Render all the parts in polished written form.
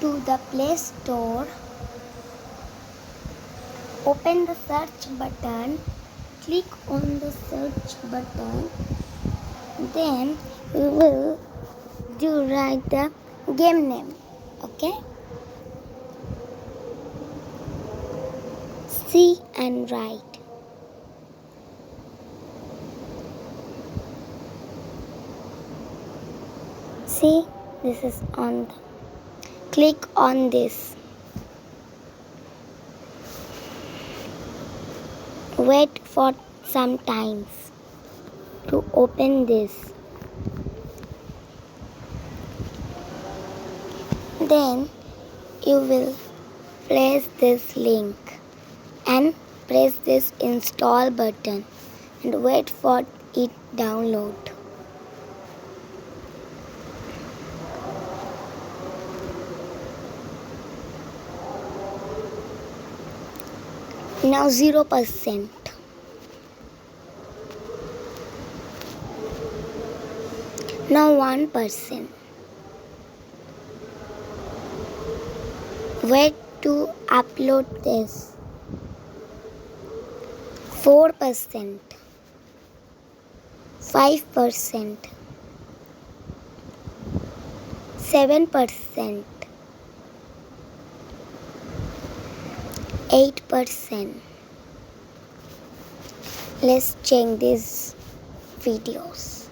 to the Play Store, open the search button, click on the search button, then we will write the game name. Okay, see and write. See, this is on the, click on this. Wait for some times to open this. Then you will place this link and press this install button and wait for it download. Now 0%. Now 1%. Wait to upload this. 4%. 5%. 7%. 8%. Let's check these videos.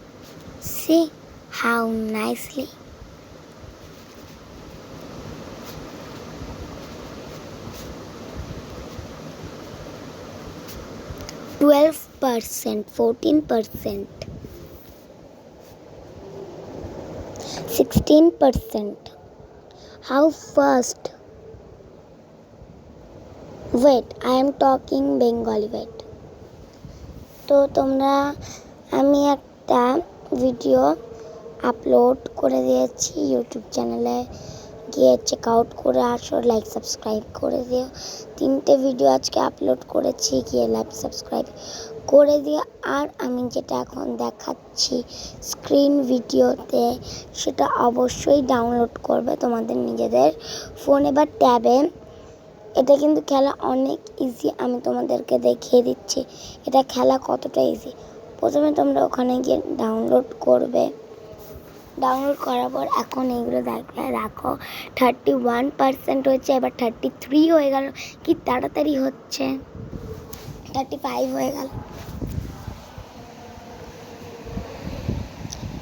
See how nicely. 12%, 14%, 16%. How fast? Wait, I am talking Bengali. Wait. তো তোমরা আমি একটা video upload করে দিয়েছি YouTube চ্যানেলে, গিয়ে check out করে আসো, লাইক সাবস্ক্রাইব করে দিও। 3টে ভিডিও আজকে আপলোড করেছি, গিয়ে লাইক সাবস্ক্রাইব করে দিও। আর আমি যেটা এখন দেখাচ্ছি স্ক্রিন ভিডিওতে, সেটা অবশ্যই ডাউনলোড করবে তোমাদের নিজেদের ফোনে বা ট্যাবে। এটা কিন্তু খেলা অনেক ইজি, আমি তোমাদেরকে দেখিয়ে দিচ্ছি এটা খেলা কতটা ইজি। প্রথমে তোমরা ওখানে গিয়ে ডাউনলোড করবে। ডাউনলোড করার পর এখন এইগুলো দেখবে, রাখো 31% হয়েছে, এবার 33 হয়ে গেল, কি তাড়াতাড়ি হচ্ছে। 35 হয়ে গেল,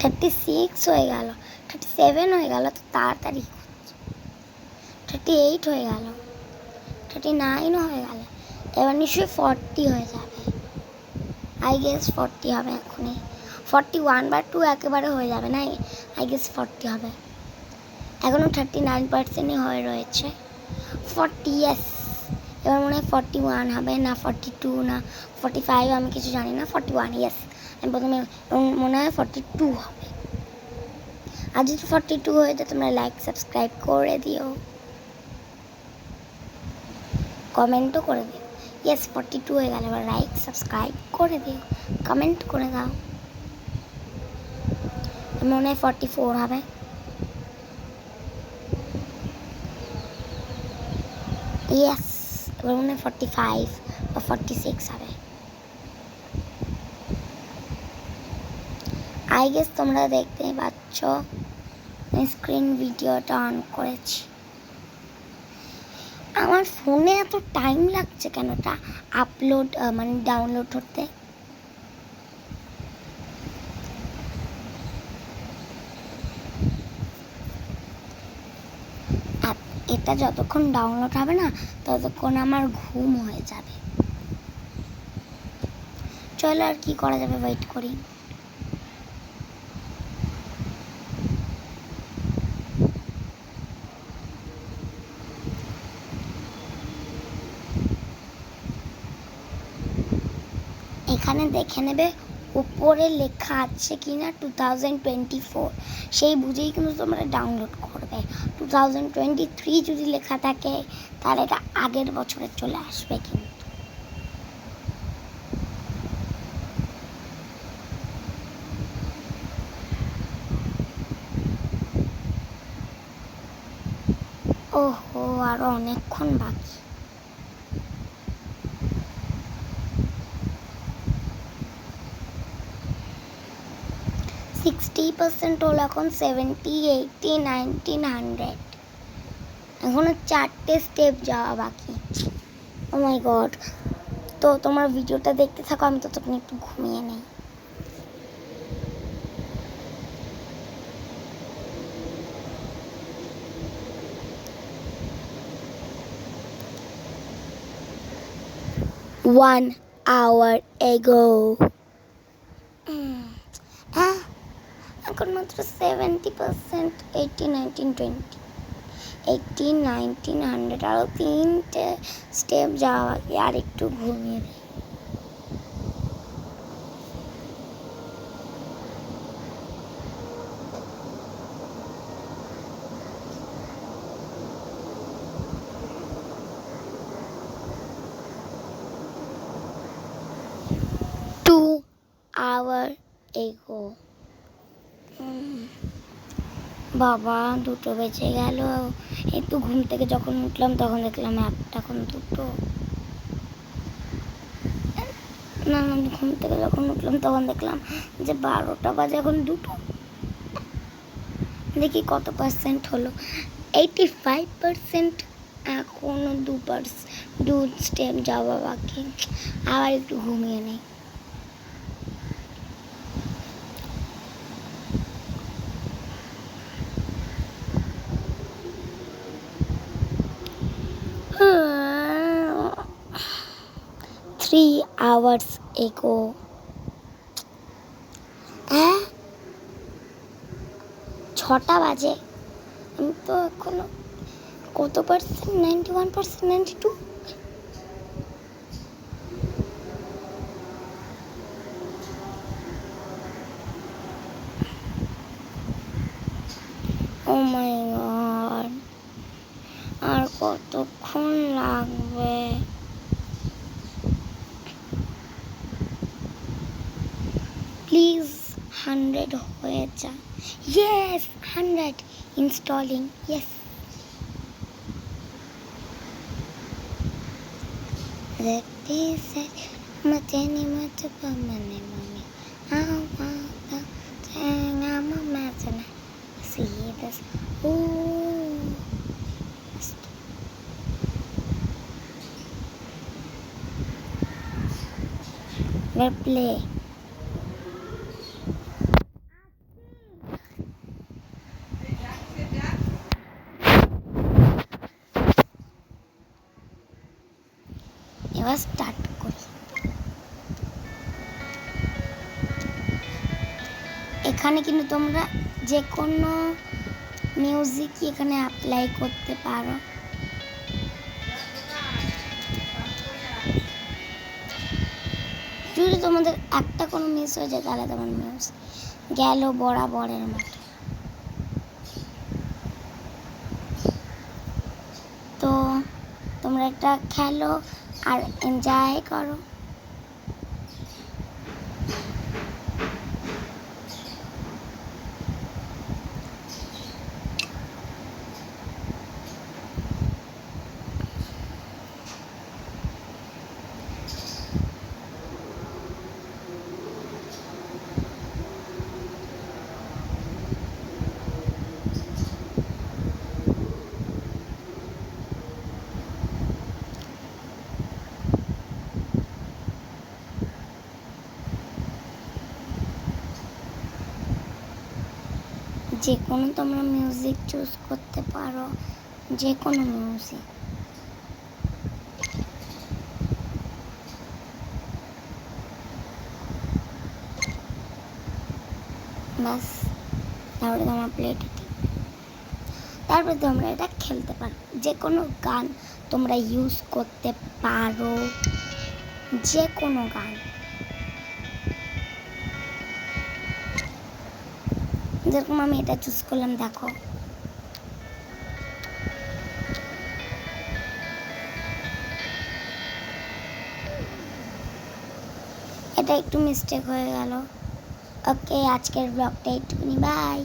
36 হয়ে গেল, 37 হয়ে গেল, তো তাড়াতাড়ি হচ্ছে। 38 হয়ে গেল, 39 হয়ে গেল, এবার নিশ্চয়ই 40 হয়ে যাবে। আই গেস 40 হবে এখনই। 41 বা 2 একেবারে হয়ে যাবে না, আই গেস 40 হবে। এখনও 39%ই হয়ে রয়েছে। 40, ইয়েস। এবার মনে হয় 41 হবে, না 42 না 45, আমি কিছু জানি না। 41, ইয়েস। আমি প্রথমে মনে হয় 42 হবে। আর যদি 42 হয়ে যায় তোমরা লাইক সাবস্ক্রাইব করে দিও, কমেন্টও করে দিও। ইয়েস, 42 হয়ে গেল, এবার লাইক সাবস্ক্রাইব করে দিও, কমেন্ট করে দাও। মনে হয় 44 হবে। ইয়েস, এবার মনে হয় 45 বা 46 হবে। আই গেস তোমরা দেখতেই পাচ্ছ স্ক্রিন ভিডিওটা অন করেছি। আমার ফোনে এত টাইম লাগছে কেন এটা আপলোড মানে ডাউনলোড হতে? এটা যতক্ষণ ডাউনলোড হবে না ততক্ষণ আমার ঘুম হয়ে যাবে। চলো আর কি করা যাবে, ওয়েট করি। এখানে দেখে নেবে উপরে লেখা আছে কিনা 2024, সেই বুঝেই কিন্তু তোমরা ডাউনলোড করবে। 2023 যদি লেখা থাকে তাহলে এটা আগের বছরে চলে আসবে। কিন্তু ওহো, আরো অনেকক্ষণ বাকি। %60 হলো, এখন 70, 80, 90, 100। এখনো 4টে স্টেপ যাওয়া বাকি। ও মাই গড। তো তোমার ভিডিওটা দেখতে থাকো, আমি ততক্ষণ একটু ঘুমিয়ে নেই। One hour ago. হ্যাঁ, এখন মাত্র 70%, 80, 90, 20, 18, 19, 100। আরো 3টে স্টেপ যাওয়া বাকি, আর একটু ঘুমিয়ে নেই। Two hour ago. বাবা, 2টো বেজে গেল। একটু ঘুম থেকে যখন উঠলাম তখন দেখলাম 1টা, এখন 2টো। না, ঘুম থেকে যখন উঠলাম তখন দেখলাম যে 12টা বাজে, এখন 2টো। দেখি কত পার্সেন্ট হলো। 85%। এখনো 2 স্টেপ যাওয়া বাকি, আবার একটু ঘুমিয়ে নেই। Three hours ago. 6টা বাজে, আমি তো এখনো কত পার্সেন্ট? 91%, 92। ও মাই গড, আর কতক্ষণ লাগবে? প্লিজ 100 হয়ে যা। Yes, 100 installing. Yes. Mateni mata pamane mami. I'm a matana. See this. Ooh. Let's play. এবার স্টার্ট করি। এখানে কিন্তু তোমরা যে কোনো মিউজিকই এখানে অ্যাপ্লাই করতে পারো। যদি তোমাদের একটা কোনো মিস হয়ে যায় তাহলে তোমার মিউজ গেল বরাবরের মতো। তো তোমরা এটা খেলো আর এনজয় করো। যে কোনো তোমরা মিউজিক চুজ করতে পারো, যে কোনো মিউজিক। বাস, তারপরে তোমার প্লেটে তারপরে তোমরা এটা খেলতে পারো। যে কোনো গান তোমরা ইউজ করতে পারো, যে কোনো গান। যেরকম আমি এটা চুজ করলাম, দেখো। এটা একটু মিস্টেক হয়ে গেল। ওকে, আজকের ব্লগটা একটুখানি, বাই।